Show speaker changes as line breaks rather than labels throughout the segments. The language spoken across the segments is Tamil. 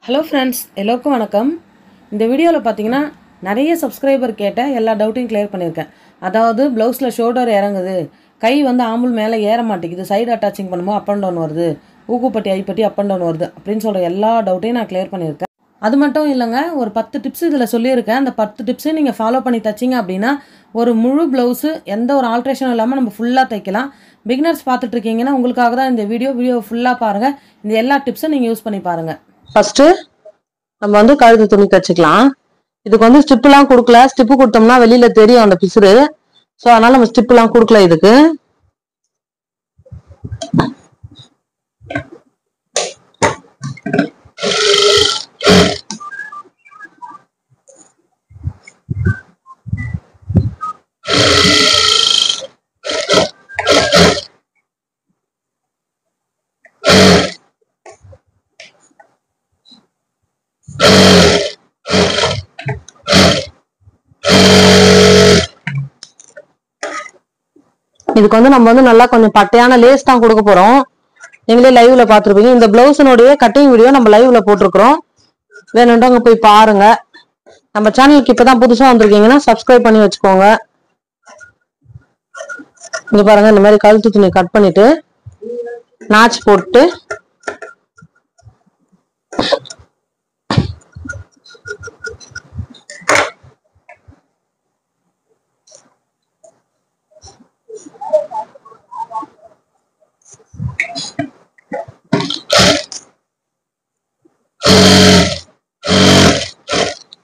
ஹலோ ஃப்ரெண்ட்ஸ், எல்லோருக்கும் வணக்கம். இந்த வீடியோவில் பார்த்தீங்கன்னா நிறைய சப்ஸ்கிரைபர் கேட்ட எல்லா டவுட்டையும் கிளியர் பண்ணியிருக்கேன். அதாவது ப்ளவுஸில் ஷோல்டர் இறங்குது, கை வந்து ஆம்புல் மேலே ஏற மாட்டேங்குது, சைடு அட்டாச்சிங் பண்ணும்போது அப் அண்ட் டவுன் வருது, ஊக்குப்பட்டி ஐப்பட்டி அப் அண்ட் டவுன் வருது அப்படின்னு சொல்கிற எல்லா டவுட்டையும் நான் கிளியர் பண்ணியிருக்கேன். அது மட்டும் இல்லைங்க, ஒரு 10 டிப்ஸ் இதில் சொல்லியிருக்கேன். அந்த 10 டிப்ஸையும் நீங்கள் ஃபாலோ பண்ணி தைச்சிங்க அப்படின்னா ஒரு முழு ப்ளவுஸு எந்த ஒரு ஆல்ட்ரேஷனும் இல்லாமல் நம்ம ஃபுல்லாக தைக்கலாம். பிகினர்ஸ் பார்த்துட்டு இருக்கீங்கன்னா உங்களுக்காக தான் இந்த வீடியோ ஃபுல்லாக பாருங்கள். இந்த எல்லா டிப்ஸும் நீங்கள் யூஸ் பண்ணி பாருங்கள்.
ஃபர்ஸ்ட் நம்ம வந்து கழுத்து துணி தச்சுக்கலாம். இதுக்கு வந்து ஸ்டிப் எல்லாம் கொடுக்கல. ஸ்டிப்பு கொடுத்தோம்னா வெளியில தெரியும் அந்த பிசுறு. ஸோ அதனால நம்ம ஸ்டிப் எல்லாம் கொடுக்கல. இதுக்கு இதுக்கு வந்து நம்ம வந்து நல்லா கொஞ்சம் பட்டையான லேஸ் தான் கொடுக்க போறோம். நீங்களே லைவ்ல பாத்துருப்பீங்க. இந்த பிளவுஸினுடைய கட்டிங் வீடியோ நம்ம லைவ்ல போட்டிருக்கிறோம். வேணும்ன்றவங்க போய் பாருங்க. நம்ம சேனலுக்கு இப்பதான் புதுசா வந்திருக்கீங்கன்னா சப்ஸ்கிரைப் பண்ணி வச்சுக்கோங்க. இங்க பாருங்க, இந்த மாதிரி கழுத்து துணி கட் பண்ணிட்டு நாச் போட்டு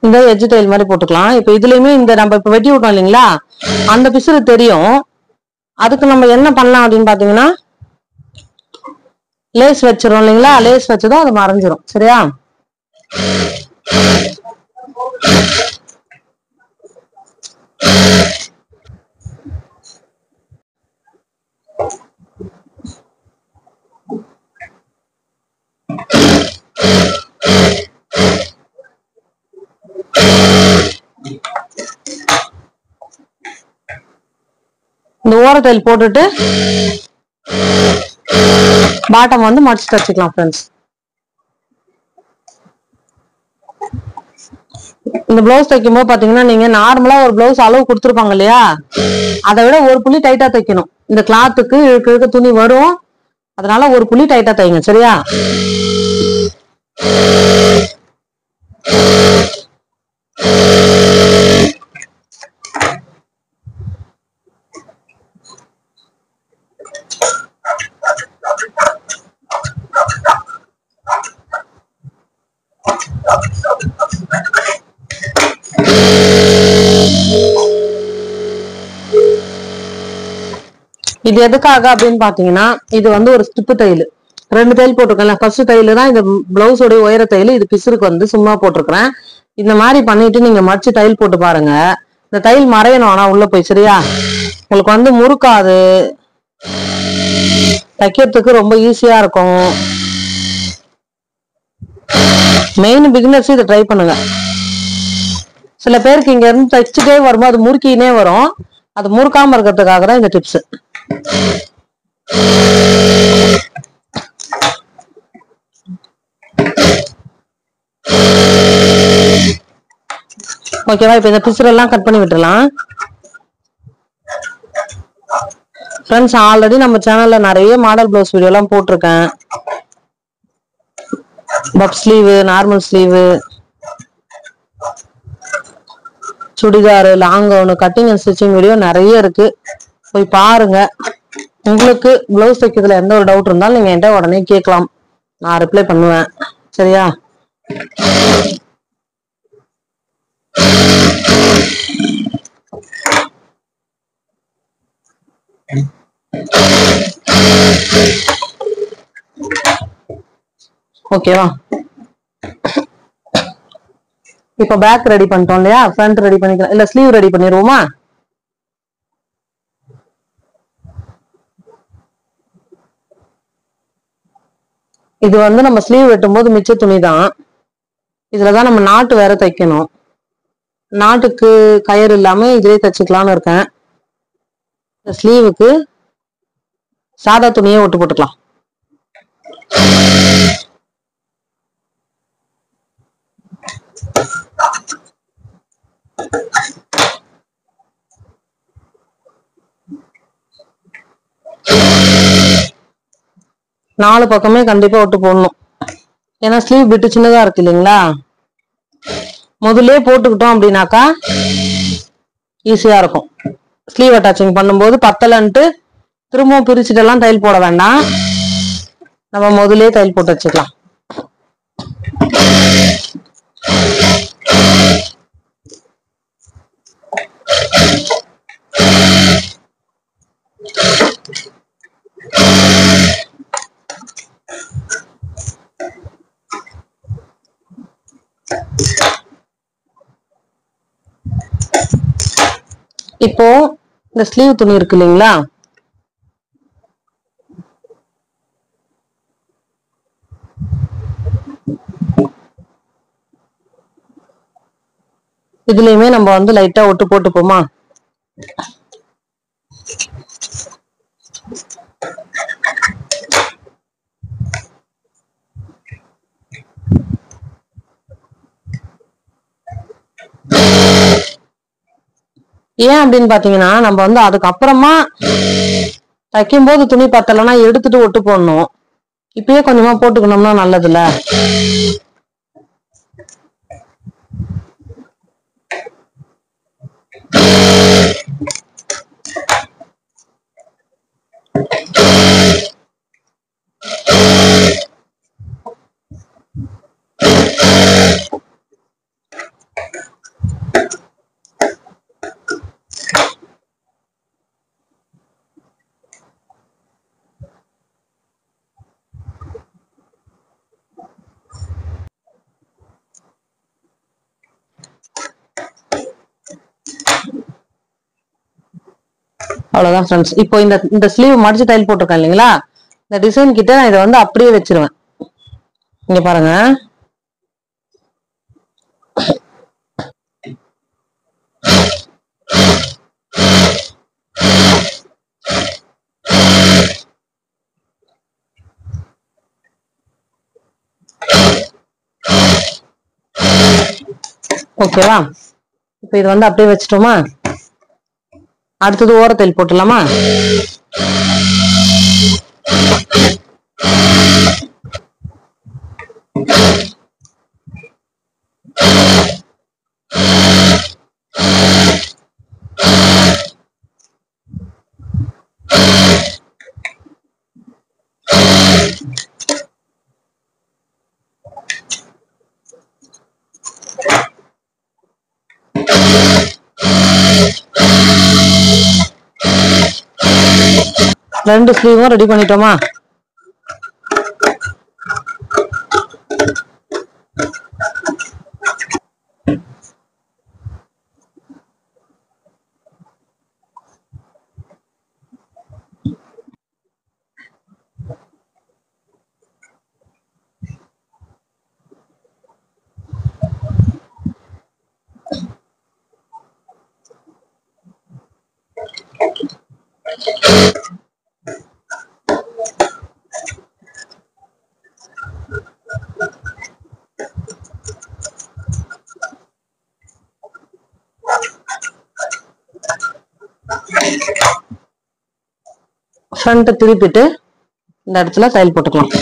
இந்த எட்ஜ் டைல் மாதிரி போட்டுக்கலாம். இப்ப இதுலயுமே இந்த நம்ம இப்ப வெட்டி விட்டோம் இல்லைங்களா, அந்த பிசுறு தெரியும். அதுக்கு நம்ம என்ன பண்ணலாம் அப்படின்னு பாத்தீங்கன்னா, லேஸ் வச்சிரும் இல்லைங்களா, லேஸ் வச்சதும் அது மறைஞ்சிரும். சரியா? இந்த ஓர டைல் போட்டுட்டு பாட்டம் வந்து மடிச்சு தச்சுக்கலாம் ஃப்ரெண்ட்ஸ். இந்த பிளவுஸ் தைக்கும் போது பாத்தீங்கன்னா, நீங்க நார்மலா ஒரு பிளவுஸ் அளவு கொடுத்துருப்பாங்க இல்லையா, அதை விட ஒரு புள்ளி டைட்டா தைக்கணும். இந்த கிளாத்துக்கு இழுக்க துணி வரும், அதனால ஒரு புள்ளி டைட்டா தைங்க. சரியா? இது எதுக்காக அப்படின்னு பாத்தீங்கன்னா, இது வந்து ஒரு ஸ்டிப்பு தையல். 2 தையல் போட்டிருக்கேன். ஃபர்ஸ்ட் தையல் தான் இந்த பிளவுஸ் உடைய உயர தையல். இது பிசுருக்கு வந்து சும்மா போட்டிருக்கிறேன். இந்த மாதிரி பண்ணிட்டு நீங்க மடிச்சு தையல் போட்டு பாருங்க. இந்த தையல் மறையணும் ஆனா உள்ள போய். சரியா? உங்களுக்கு வந்து முறுக்காது, தைக்கிறதுக்கு ரொம்ப ஈஸியா இருக்கும். மெயின் பிகினர்ஸ் இதை ட்ரை பண்ணுங்க. சில பேருக்கு இங்க இருந்து தைச்சுட்டே வரும்போது அது முறுக்கினே வரும். அது முறுக்காம இருக்கிறதுக்காக தான் இந்த டிப்ஸ். ஓகேவா? இப்ப இந்த பிசுறு எல்லாம் கட் பண்ணி விட்டுலாம். ஃப்ரெண்ட்ஸ், ஆல்ரெடி நம்ம சேனல்ல நிறைய மாடல் பிளவுஸ் வீடியோ எல்லாம் போட்டிருக்கேன். Puff sleeve, normal sleeve, churidar, long gown, cutting and stitching video நிறைய இருக்கு. போய் பாருங்க. உங்களுக்கு பிளவுஸ் தைக்கிறதுல எந்த ஒரு டவுட் இருந்தாலும் நீங்க என்கிட்ட உடனே கேட்கலாம். நான் ரிப்ளை பண்ணுவேன். சரியா? ஓகேவா? இப்ப பேக் ரெடி பண்ணிட்டோம் இல்லையா, ஃப்ரண்ட் ரெடி பண்ணிக்கலாம். இல்ல ஸ்லீவ் ரெடி பண்ணிடுவோமா? இது வந்து நம்ம ஸ்லீவ் வெட்டும் போது மிச்ச துணி தான். இதுலதான் நம்ம நாட்டு வேற தைக்கணும். நாட்டுக்கு கயிறு இல்லாம இதுலயே தைச்சுக்கலாம்னு இருக்கேன். ஸ்லீவுக்கு சாதா துணியே ஒட்டு போட்டுக்கலாம். நாலு பக்கமே கண்டிப்பா ஒட்டு போடணும். ஏன்னா ஸ்லீவ் பிட்டு சின்னதா இருக்கு இல்லைங்களா? முதல்ல போட்டுக்கிட்டோம் அப்படின்னாக்கா ஈஸியா இருக்கும். ஸ்லீவ் அட்டாச்சிங் பண்ணும்போது பத்தலன்ட்டு திரும்பவும் பிரிச்சுட்டு எல்லாம் தையல் போட வேண்டாம். நம்ம முதல்ல தையல் போட்டு வச்சுக்கலாம். இப்போ இந்த ஸ்லீவ் துணி இருக்கு இல்லைங்களா, இதுலயுமே நம்ம வந்து லைட்டா ஒட்டு போட்டுப்போமா. ஏன் அப்படின்னு பாத்தீங்கன்னா, நம்ம வந்து அதுக்கப்புறமா தைக்கும் போது துணி பத்தலைன்னா எடுத்துட்டு ஒட்டு போடணும். இப்பயே கொஞ்சமா போட்டுக்கணும்னா நல்லதுல்ல. அவ்வளவுதான் ஃப்ரெண்ட்ஸ். இப்போ இந்த ஸ்லீவ் மடிச்சு தையல் போட்டிருக்கேன் இல்லைங்களா, இந்த டிசைன் கிட்ட நான் இதை வந்து அப்படியே வச்சிருவேன். இங்க பாருங்க. ஓகேவா? இப்ப இது வந்து அப்படியே வச்சுட்டோமா. அடுத்தது ஓரத்தையில் போட்டுடலாமா. ரெண்டு ஸ்லீவும் ரெடி பண்ணிட்டோமா. ஃப்ரண்ட் திருப்பிட்டு இந்த இடத்துல தையல் போட்டுக்கலாம்.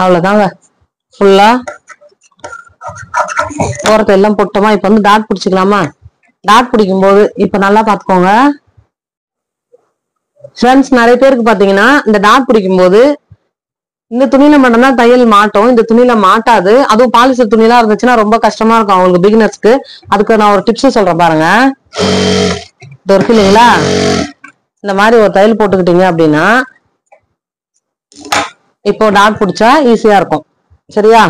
அவ்வளவுதாங்க. ஃபுல்லா ஓரத்தை எல்லாம் போட்டோமா. இப்ப வந்து டாட் பிடிச்சிக்கலாமா. டாட் பிடிக்கும் போது இப்ப நல்லா பாத்துக்கோங்க ஃப்ரெண்ட்ஸ். நிறைய பேருக்கு பாத்தீங்கன்னா இந்த டாட் பிடிக்கும் போது இந்த துணியில மட்டும்தான் தையல் மாட்டோம், இந்த துணியில மாட்டாது. அதுவும் பாலிஸ்டர் துணியெல்லாம் இருந்துச்சுன்னா ரொம்ப கஷ்டமா இருக்கும் அவங்களுக்கு, பிகினர்ஸ்க்கு. அதுக்கு நான் ஒரு டிப்ஸ் சொல்றேன் பாருங்க. இது இருக்கு இல்லைங்களா, இந்த மாதிரி ஒரு தையல் போட்டுக்கிட்டீங்க அப்படின்னா இப்போ டாட் பிடிச்சா ஈஸியா இருக்கும். சரியா,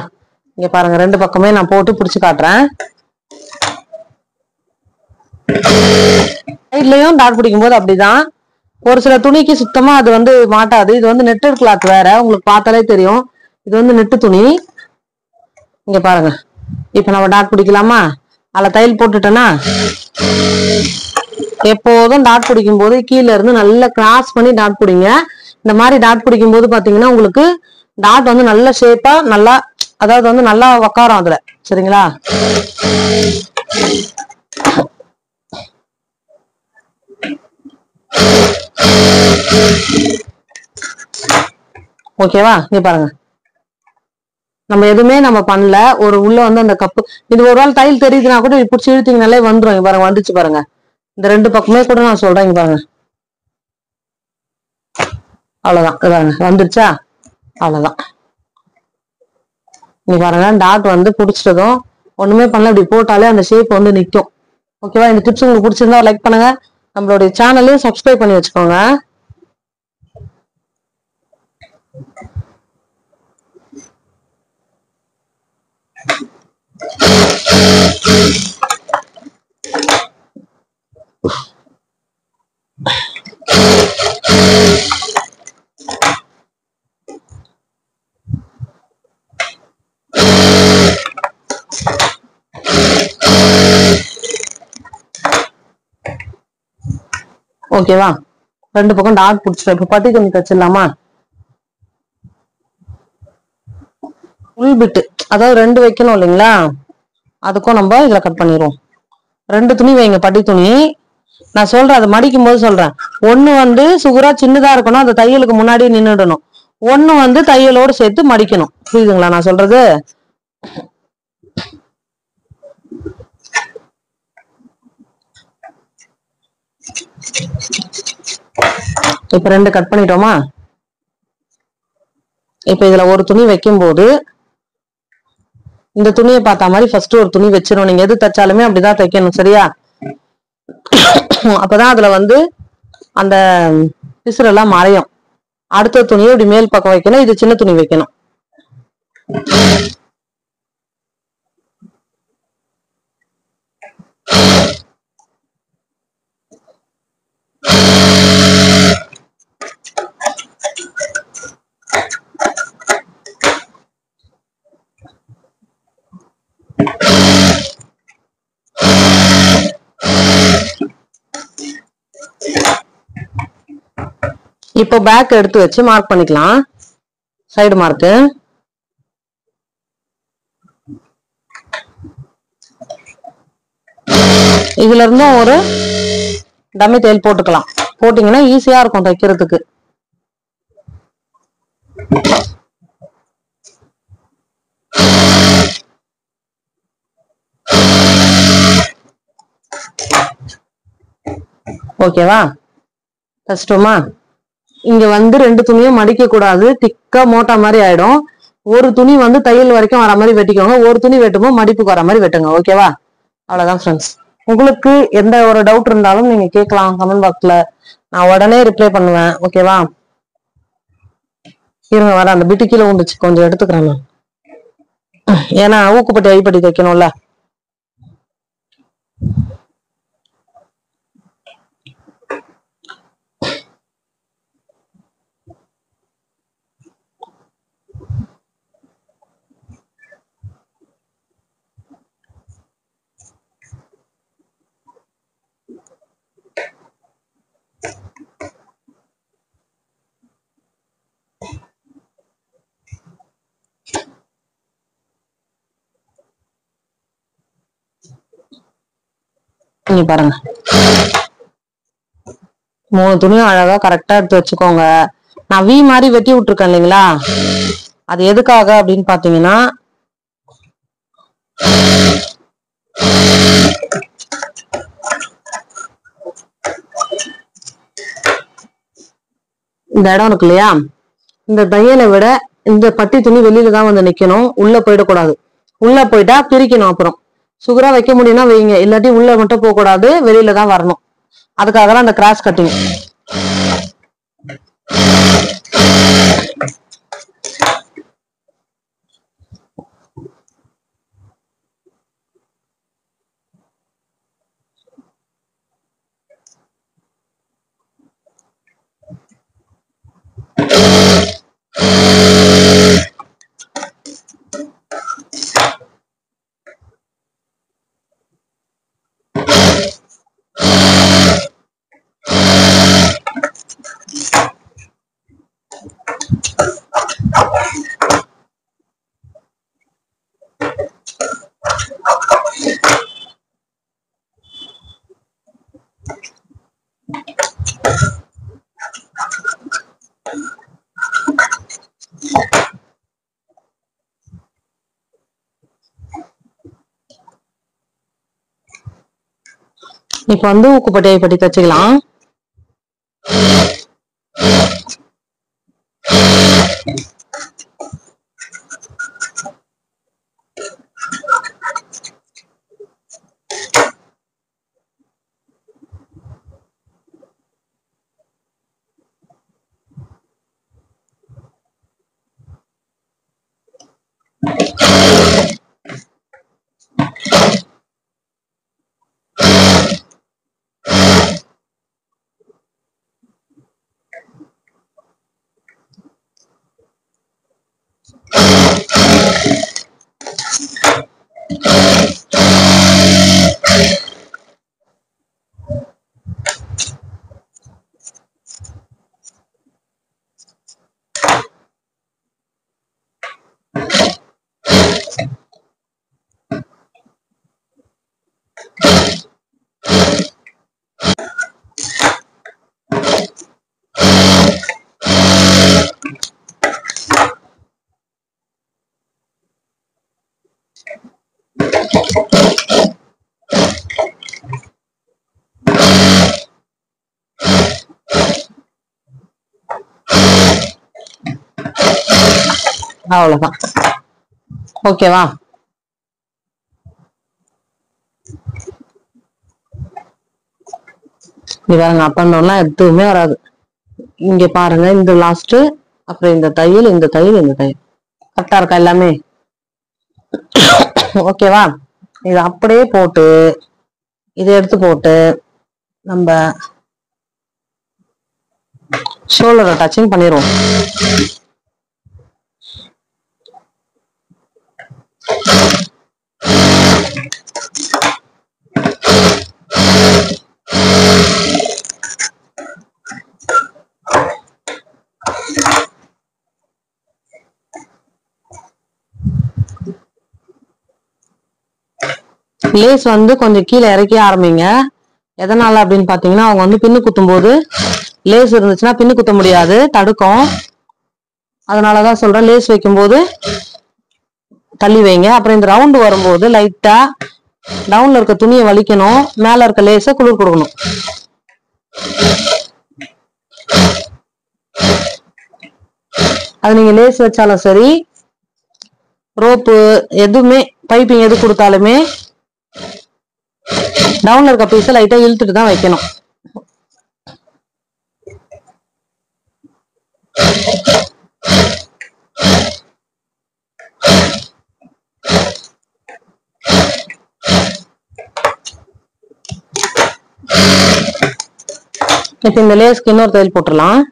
இங்க பாருங்க, ரெண்டு பக்கமே நான் போட்டு பிடிச்சு காட்டுறேன். சைட்லயும் டாட் பிடிக்கும் போது அப்படிதான். ஒரு சில துணிக்கு சுத்தமா அது வந்து மாட்டாது. இது வந்து நெட்டட் கிளாத் வேற, உங்களுக்கு பார்த்தாலே தெரியும். இது வந்து நெட்டு துணி. இங்க பாருங்க, இப்ப நம்ம டாட் பிடிக்கலாமா. அதுல தையல் போட்டுட்டேன்னா எப்போதும் டாட் பிடிக்கும் போது கீழே இருந்து நல்லா கிராஸ் பண்ணி டாட் பிடிங்க. இந்த மாதிரி டாட் பிடிக்கும் போது பாத்தீங்கன்னா உங்களுக்கு டாட் வந்து நல்ல ஷேப்பா நல்லா, அதாவது வந்து நல்லா உக்காரும் அதுல. சரிங்களா, ஓகேவா. இங்க பாருங்க, நம்ம எதுவுமே நம்ம பண்ணல. ஒரு உள்ள வந்து அந்த கப்பு, இது ஒரு வேளை தையல் தெரியுதுன்னா கூட பிடிச்சி இழுத்தீங்கனாலே வந்துடும். இங்க பாருங்க, வந்துச்சு பாருங்க. இந்த ரெண்டு பக்கமே கூட நான் சொல்றேன். இங்க பாருங்க, அவ்வளவுதான். பாருங்க வந்துருச்சா, அவ்வளவுதான். இங்க பாருங்க, டாட் வந்து பிடிச்சிட்டதும் ஒண்ணுமே பண்ணல, இப்படி போட்டாலே அந்த ஷேப் வந்து நிற்கும். ஓகேவா. இந்த டிப்ஸ் உங்களுக்கு பிடிச்சிருந்தா லைக் பண்ணுங்க, நம்மளுடைய சேனலையும் சப்ஸ்கிரைப் பண்ணி வச்சுக்கோங்க. ஓகேவா, ரெண்டு பக்கம் டாட் பிடிச்சிடும். இப்ப பட்டி துணி தச்சிடலாமா. உள் பிட்டு, அதாவது ரெண்டு வைக்கணும் இல்லைங்களா, அதுக்கும் நம்ம இதுல கட் பண்ணிடுவோம். ரெண்டு துணி வைங்க, பட்டி துணி. நான் சொல்றேன், அதை மடிக்கும் போது சொல்றேன். ஒண்ணு வந்து சுகுரா சின்னதா இருக்கணும், அந்த தையலுக்கு முன்னாடி நின்றுடணும். ஒண்ணு வந்து தையலோடு சேர்த்து மடிக்கணும். புரியுதுங்களா நான் சொல்றது. இப்ப ரெண்டு கட் பண்ணிட்டோமா. இப்ப இதுல ஒரு துணி வைக்கும் போது இந்த துணியை பார்த்த மாதிரி ஃபர்ஸ்ட் ஒரு துணி வச்சிரும். நீங்க எது தைச்சாலுமே அப்படிதான் தைக்கணும். சரியா, அப்பதான் அதுல வந்து அந்த பிசுறெல்லாம் மறையும். அடுத்த துணியை இப்படி மேல் பக்கம் வைக்கணும், இது சின்ன துணி வைக்கணும். இப்போ பேக் எடுத்து வச்சு மார்க் பண்ணிக்கலாம், சைடு மார்க்கு. இதுல இருந்தும் ஒரு டம்மி தையல் போட்டுக்கலாம். போட்டீங்கன்னா ஈஸியா இருக்கும் தைக்கிறதுக்கு. ஓகேவா, கஷ்டமா. இங்க வந்து ரெண்டு துணியும் மடிக்க கூடாது, திக்கா மோட்டா மாதிரி ஆயிடும். ஒரு துணி வந்து தையல் வரைக்கும் வர மாதிரி வெட்டிக்கோங்க, ஒரு துணி வெட்டும்போது மடிப்புக்கு வர மாதிரி வெட்டுங்க. ஓகேவா, அவ்வளவுதான் ஃப்ரெண்ட்ஸ். உங்களுக்கு எந்த ஒரு டவுட் இருந்தாலும் நீங்க கேட்கலாம் கமெண்ட் பாக்ஸ்ல, நான் உடனே ரிப்ளை பண்ணுவேன். ஓகேவா, இருங்க வர, அந்த பிட்டு கீழே வந்துச்சு, கொஞ்சம் எடுத்துக்கிறேன் நான். ஏன்னா ஊக்குப்பட்டி ஐப்பட்டி தைக்கணும்ல. நீங்க பாருங்க, 3 துணியும் அழகா கரெக்டா எடுத்து வச்சுக்கோங்க. நான் வி மாதிரி வெட்டி விட்டுருக்கேன் இல்லைங்களா, அது எதுக்காக அப்படின்னு பாத்தீங்கன்னா, இந்த இடம் இருக்கு இல்லையா, இந்த தையலை விட இந்த பட்டி துணி வெளியில தான் வந்து நிக்கணும், உள்ள போயிடக்கூடாது. உள்ள போயிட்டா பிரிக்கணும். அப்புறம் சுகரா வைக்க முடியும்னா வைங்க, இல்லாட்டி உள்ள மட்டும் போக கூடாது, வெளியில தான் வரணும். அதுக்காக தான் அந்த கிராஸ் கட்டிங். இப்ப வந்து ஊக்குப்பட்டையை பட்டி தச்சுக்கலாம். அவ்வளவுதான். ஓகேவா? பாருங்க, அப்பெல்லாம் எதுவுமே வராது. இங்க பாருங்க, இந்த லாஸ்ட், அப்புறம் இந்த தையல், இந்த தையல், இந்த தையல் கரெக்டா இருக்கா எல்லாமே? ஓகேவா? இது அப்படியே போட்டு இதை எடுத்து போட்டு நம்ம ஷோல்டரை டச்சிங் பண்ணிடுவோம். லேஸ் வந்து கொஞ்சம் கீழே இறக்கி ஆரம்பிங்க. எதனால அப்படின்னு பாத்தீங்கன்னா, அவங்க வந்து பின்னு குத்தும் போது லேஸ் இருந்துச்சுன்னா பின்னு குத்த முடியாது, தடுக்கும். அதனாலதான் சொல்றேன், லேஸ் வைக்கும் போது தள்ளி வைங்க. அப்புறம் இந்த ரவுண்டு வரும்போது லைட்டா டவுன்ல இருக்க துணியை வலிக்கணும், மேல இருக்க லேஸ குளிர் கொடுக்கணும். அது நீங்க லேஸ் வச்சாலும் சரி, ரோப்பு எதுவுமே, பைப்பிங் எது கொடுத்தாலுமே டவுன்ல இருக்க பீஸ லைட்டா இழுத்துட்டு தான் வைக்கணும். இப்ப இந்த லேஸ்க்கு இன்னொரு தையல் போட்டுடலாம்.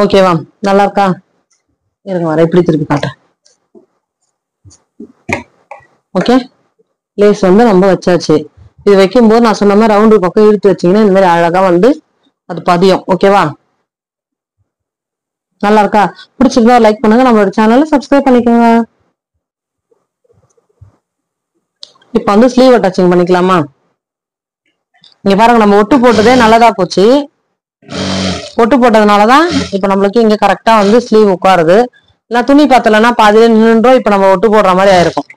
ஓகேவா? நல்லா இருக்கா? இருங்க வர, இப்படி திருப்பி காட்டுறேன். ஓகே, லேஸ் வந்து நம்ம வச்சாச்சு. இது வைக்கும்போது நான் சொன்ன மாதிரி ரவுண்டு பக்கம் இழுத்து வச்சீங்கன்னா இந்த மாதிரி அழகா வந்து அது பதியும். ஓகேவா? நல்லா இருக்கா? பிடிச்சிருந்தா லைக் பண்ணுங்க, நம்மளோட சேனலை சப்ஸ்கிரைப் பண்ணிக்கோங்க. இப்ப வந்து ஸ்லீவ் அட்டாச்சிங் பண்ணிக்கலாமா? இங்க பாருங்க, நம்ம ஒட்டு போட்டதே நல்லதா போச்சு. ஒட்டு போட்டதுனாலதான் இப்ப நம்மளுக்கு இங்க கரெக்டா வந்து ஸ்லீவ் உட்காருது. இல்ல துணி பத்தலன்னா பாதியில நின்றும். இப்ப நம்ம ஒட்டு போடுற மாதிரி ஆயிருக்கும்.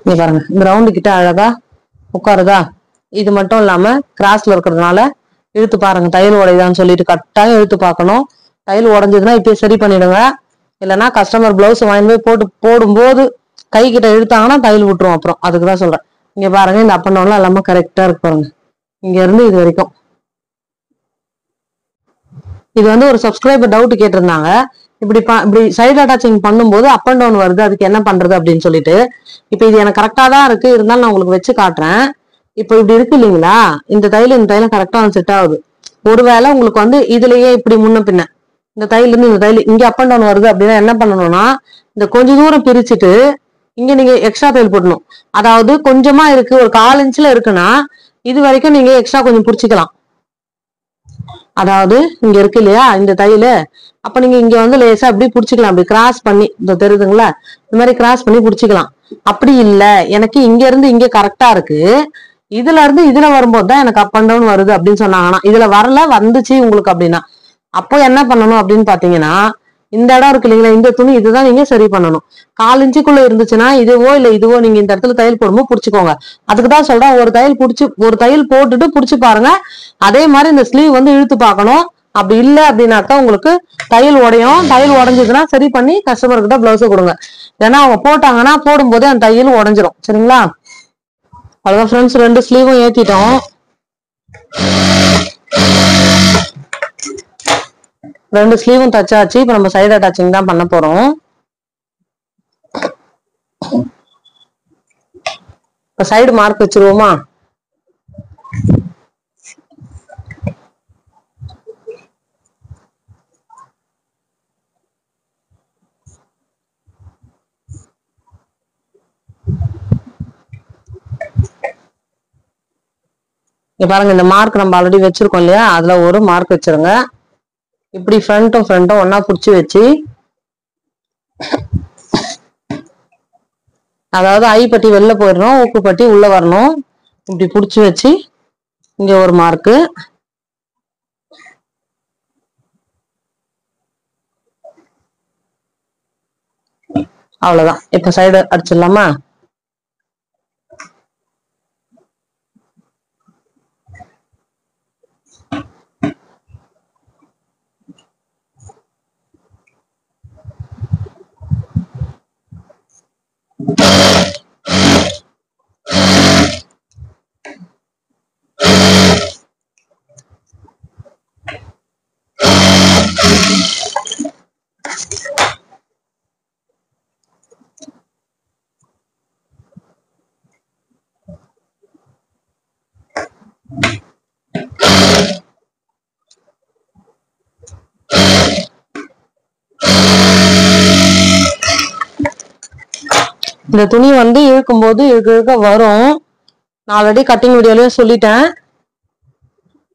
இங்க பாருங்க, இந்த ரவுண்டு கிட்ட அழகா உட்காருதா? இது மட்டும் இல்லாம கிராஸ்ல இருக்கிறதுனால இழுத்து பாருங்க, தையல் உடையுதான்னு சொல்லிட்டு கட்டாயம் இழுத்து பார்க்கணும். தையல் உடஞ்சதுன்னா இப்பயே சரி பண்ணிடுங்க. இல்லைன்னா கஸ்டமர் பிளவுஸ் வாங்கி போய் போடும்போது கை கிட்ட இழுத்தாங்கன்னா தையல் விட்டுரும். அப்புறம் அதுக்குதான் சொல்றேன். இங்க பாருங்க, இந்த அப் அண்ட் டவுன்லாம் எல்லாமே கரெக்டா இருக்கு பாருங்க, இங்க இருந்து இது வரைக்கும். இது வந்து ஒரு சப்ஸ்கிரைபர் டவுட் கேட்டிருந்தாங்க. இப்படி சைடு அட்டாச்சிங் பண்ணும்போது அப் அண்ட் டவுன் வருது, அதுக்கு என்ன பண்றது அப்படின்னு சொல்லிட்டு. இப்ப இது எனக்கு கரெக்டா தான் இருக்கு, இருந்தாலும் நான் உங்களுக்கு வச்சு காட்டுறேன். இப்ப இப்படி இருக்கு இல்லைங்களா, இந்த தையல் கரெக்டா செட் ஆகுது. ஒருவேளை உங்களுக்கு வந்து இதுலயே இப்படி முன்ன பின்ன இந்த தையல் இருந்து இந்த தையல் இங்க அப் அண்ட் டவுன் வருது அப்படின்னா என்ன பண்ணணும்னா, இந்த கொஞ்ச தூரம் பிரிச்சுட்டு இங்க நீங்க எக்ஸ்ட்ரா தையல் போடணும். அதாவது கொஞ்சமா இருக்கு, ஒரு 1/4 இன்ச்ல இருக்குன்னா இது வரைக்கும் நீங்க எக்ஸ்ட்ரா கொஞ்சம் பிடிச்சிக்கலாம். அதாவது இங்க இருக்கு இல்லையா இந்த தையல், அப்ப நீங்க இங்க வந்து லேசா அப்படி புடிச்சுக்கலாம். அப்படி கிராஸ் பண்ணி, இந்த தெரியுதுங்களா, இந்த மாதிரி கிராஸ் பண்ணி புடிச்சுக்கலாம். அப்படி இல்ல, எனக்கு இங்க இருந்து இங்க கரெக்டா இருக்கு, இதுல இருந்து இதுல வரும்போது தான் எனக்கு அப் அண்ட் டவுன் வருது அப்படின்னு சொன்னாங்கன்னா, இதுல வரல வந்துச்சு உங்களுக்கு அப்படின்னா, அப்போ என்ன பண்ணணும் அப்படின்னு பாத்தீங்கன்னா, இந்த இடம் இருக்கு இல்லைங்களா, இந்த துணி இதுதான் நீங்க சரி பண்ணணும். 1/4 இன்ச்சுக்குள்ள இருந்துச்சுன்னா இதுவோ இல்ல இதுவோ நீங்க இந்த இடத்துல தையல் போடும்போது புடிச்சுக்கோங்க. அதுக்குதான் சொல்றேன், ஒரு தையல் போட்டுட்டு புடிச்சு பாருங்க. அதே மாதிரி இந்த ஸ்லீவ் வந்து இழுத்து பார்க்கணும். அப்படி இல்ல அப்படின்னாக்கா உங்களுக்கு தையல் உடையும். தையல் உடஞ்சதுன்னா சரி பண்ணி கஸ்டமர் கிட்ட பிளவுஸ் கொடுங்க. ஏன்னா அவங்க போட்டாங்கன்னா போடும்போதே அந்த தையல் உடஞ்சிரும். சரிங்களா? அவ்வளவுதான் ஃப்ரெண்ட்ஸ், 2 ஸ்லீவும் ஏத்திட்டோம். 2 ஸ்லீவும் தச்சாச்சு. இப்ப நம்ம சைடு அட்டாச்சிங் தான் பண்ண போறோம். இப்ப சைடு மார்க் வச்சிருவோமா? இங்க பாருங்க, இந்த மார்க் நம்ம ஆல்ரெடி வச்சிருக்கோம் இல்லையா, அதுல ஒரு மார்க் வச்சிருங்க. இப்படி ஃப்ரண்ட்டும் ஒன்னா புடிச்சு வச்சு, அதாவது ஐப்பட்டி வெளில போயிடணும், ஊக்குப்பட்டி உள்ள வரணும். இப்படி புடிச்சு வச்சு இங்க ஒரு மார்க்கு. அவ்வளவுதான். இப்ப சைடு அடிச்சிடலாமா? இந்த துணி வந்து இழுக்கும் போது இழுக்க வரும். நான் ஆல்ரெடி கட்டிங் வீடியோலயும் சொல்லிட்டேன்.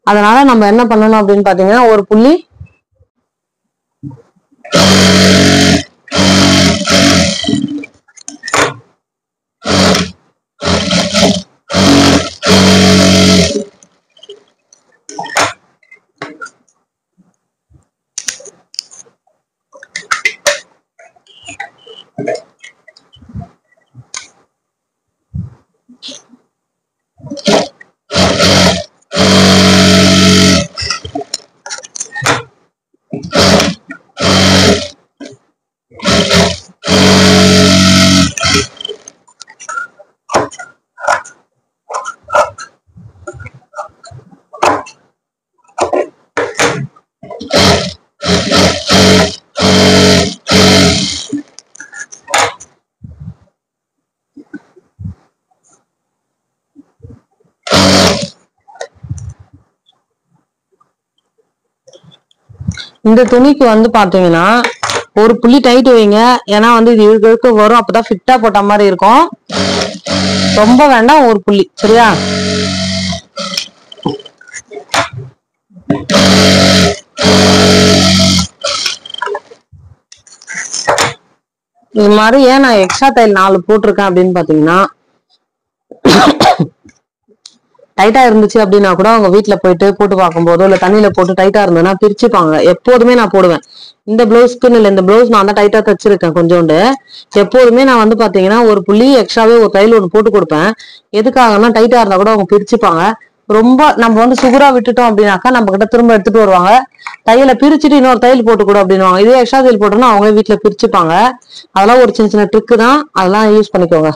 அதனால நம்ம என்ன பண்ணணும் அப்படின்னு பாத்தீங்கன்னா, ஒரு புள்ளி இந்த துணிக்கு வந்து பாத்தீங்கன்னா ஒரு புள்ளி டைட் வைங்க. ஏன்னா வந்து இது இழுக்க இழுக்க வரும், அப்பதான் ஃபிட்டா போட்ட மாதிரி இருக்கும். ரொம்ப வேண்டாம், ஒரு புள்ளி. சரியா? இது மாதிரி ஏன் நான் எக்ஸ்ட்ரா தையல் 4 போட்டிருக்கேன் அப்படின்னு பாத்தீங்கன்னா, டைட்டா இருந்துச்சு அப்படின்னா கூட அவங்க வீட்டுல போயிட்டு போட்டு பார்க்கும்போதோ இல்ல தண்ணியில போட்டு டைட்டா இருந்ததுன்னா பிரிச்சுப்பாங்க. எப்போதுமே நான் போடுவேன். இந்த பிளவுஸ்க்குன்னு இல்லை, இந்த பிளவுஸ் நான் தான் டைட்டா தச்சிருக்கேன் கொஞ்சோண்டு. எப்போதுமே நான் வந்து பாத்தீங்கன்னா ஒரு புள்ளி எக்ஸ்ட்ராவே ஒரு தையல் ஒன்று போட்டு கொடுப்பேன். எதுக்காகனா டைட்டா இருந்தா கூட அவங்க பிரிச்சுப்பாங்க. ரொம்ப நம்ம வந்து சுகுரா விட்டுட்டோம் அப்படின்னாக்கா நம்ம கிட்ட திரும்ப எடுத்துட்டு வருவாங்க. தையலை பிரிச்சுட்டு இன்னொரு தையல் போட்டு கூட அப்படின்னுவாங்க. இதே எக்ஸ்ட்ரா தையல் போட்டோம்னா அவங்களே வீட்டுல பிரிச்சுப்பாங்க. அதெல்லாம் ஒரு சின்ன சின்ன ட்ரிக்கு தான், அதெல்லாம் யூஸ் பண்ணிக்கோங்க.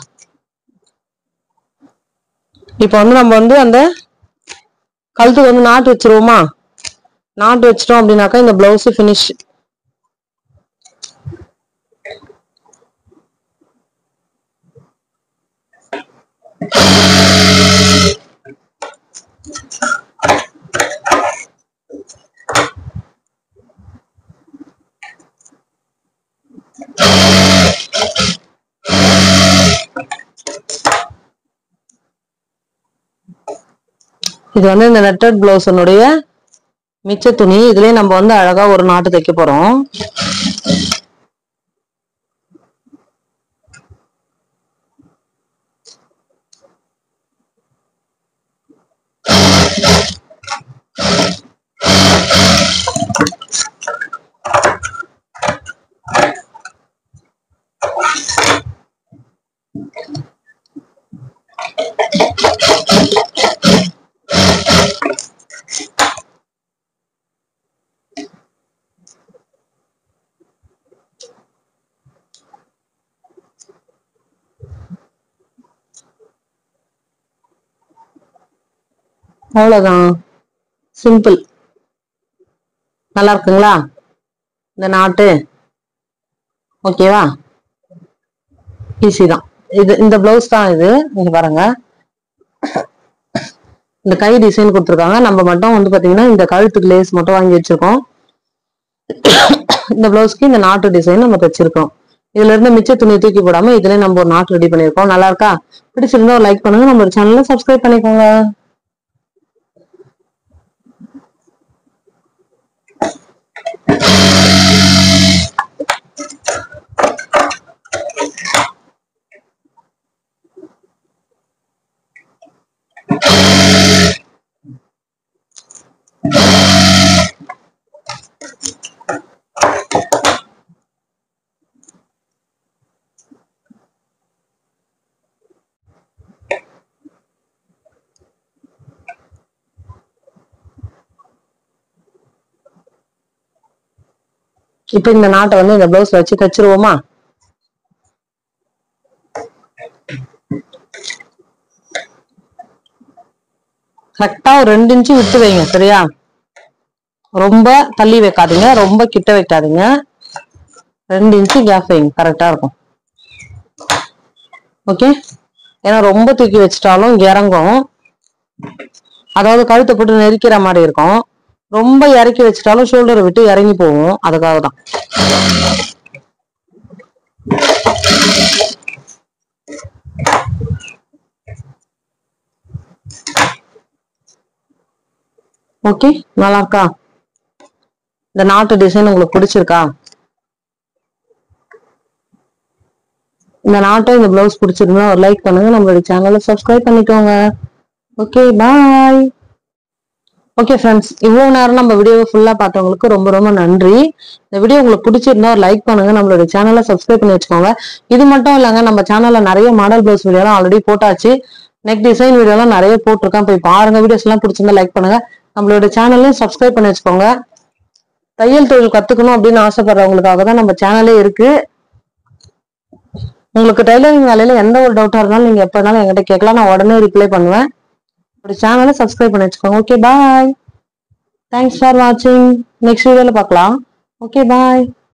இப்ப வந்து நம்ம வந்து அந்த கழுத்துக்கு வந்து நாட்டு வச்சிருவோமா? நாட்டு வச்சிட்டோம் அப்படின்னாக்கா இந்த பிளவுஸ் பினிஷ். இது வந்து இந்த நெட்டட் பிளவுஸனுடைய மிச்ச துணி. இதுலயே நம்ம வந்து அழகா ஒரு நாட்டு தைக்க போறோம். அவ்வளவுதான், சிம்பிள். நல்லா இருக்குங்களா இந்த நாட்டு? ஓகேவா? ஈஸி தான் இது. இந்த பிளவுஸ் தான் இது. நீங்க பாருங்க, இந்த கை டிசைன் கொடுத்துருக்காங்க. நம்ம மட்டும் வந்து பாத்தீங்கன்னா இந்த கழுத்துக்கு லேஸ் மட்டும் வாங்கி வச்சிருக்கோம். இந்த பிளவுஸ்க்கு இந்த நாட்டு டிசைன் நம்ம தைச்சிருக்கோம். இதுல இருந்து மிச்ச துணியை தூக்கி போடாம இதுல நம்ம ஒரு நாட்டு ரெடி பண்ணிருக்கோம். நல்லா இருக்கா? பிடிச்சிருந்தா ஒரு லைக் பண்ணுங்க, நம்ம சேனலை சப்ஸ்கிரைப் பண்ணிக்கோங்க. இப்ப இந்த நாட்டை வந்து இந்த பிளவுஸ்ல வச்சு தச்சிருவோமா? கரெக்டா ஒரு 2 இன்ச்சு விட்டு வைங்க. சரியா? ரொம்ப தள்ளி வைக்காதீங்க, ரொம்ப கிட்ட வைக்காதீங்க. 2 இன்ச்சு கேப் வைங்க, கரெக்டா இருக்கும். ஓகே? ஏன்னா ரொம்ப தூக்கி வச்சிட்டாலும் இறங்கும், அதாவது கழுத்தை போட்டு நெரிக்கிற மாதிரி இருக்கும். ரொம்ப இறக்கி வச்சிட்டாலும் ஷோல்டரை விட்டு இறங்கி போகும். அதுக்காக தான். ஓகே, நல்லா இருக்கா? இந்த நாட்டு டிசைன் உங்களுக்கு பிடிச்சிருக்கா? இந்த நாட்டும் இந்த பிளவுஸ் பிடிச்சிருந்தா ஒரு லைக் பண்ணுங்க, நம்மளுடைய சேனலை சப்ஸ்கிரைப் பண்ணிக்கோங்க. ஓகே, பாய். ஓகே ஃப்ரெண்ட்ஸ், இவ்வளவு நேரம் நம்ம வீடியோவை ஃபுல்லா பார்த்தவங்களுக்கு ரொம்ப ரொம்ப நன்றி. இந்த வீடியோ உங்களுக்கு பிடிச்சிருந்தா ஒரு லைக் பண்ணுங்க, நம்மளுடைய சேனலை சப்ஸ்கிரைப் பண்ணி வச்சுக்கோங்க. இது மட்டும் இல்லைங்க, நம்ம சேனல்ல நிறைய மாடல் பிளவுஸ் வீடியோலாம் ஆல்ரெடி போட்டாச்சு. நெக் டிசைன் வீடியோலாம் நிறைய போட்டிருக்கேன், போய் பாருங்க. வீடியோஸ் எல்லாம் பிடிச்சிருந்தா லைக் பண்ணுங்க, நம்மளோட சேனலையும் சப்ஸ்கிரைப் பண்ணி வச்சுக்கோங்க. தையல் தொழில் கத்துக்கணும் அப்படின்னு ஆசைப்படுறவங்களுக்காக தான் நம்ம சேனலே இருக்கு. உங்களுக்கு டைலரிங் வேலையில எந்த ஒரு டவுட்டா இருந்தாலும் நீங்க எப்ப வேணாலும் என்கிட்ட கேட்கலாம், நான் உடனே ரிப்ளை பண்ணுவேன். ஒரு சேனலை சப்ஸ்கிரைப் பண்ணி வச்சுக்கோங்க. Okay, bye. தேங்க்ஸ் ஃபார் வாட்சிங். நெக்ஸ்ட் வீடியோல பார்க்கலாம். ஓகே, பாய்.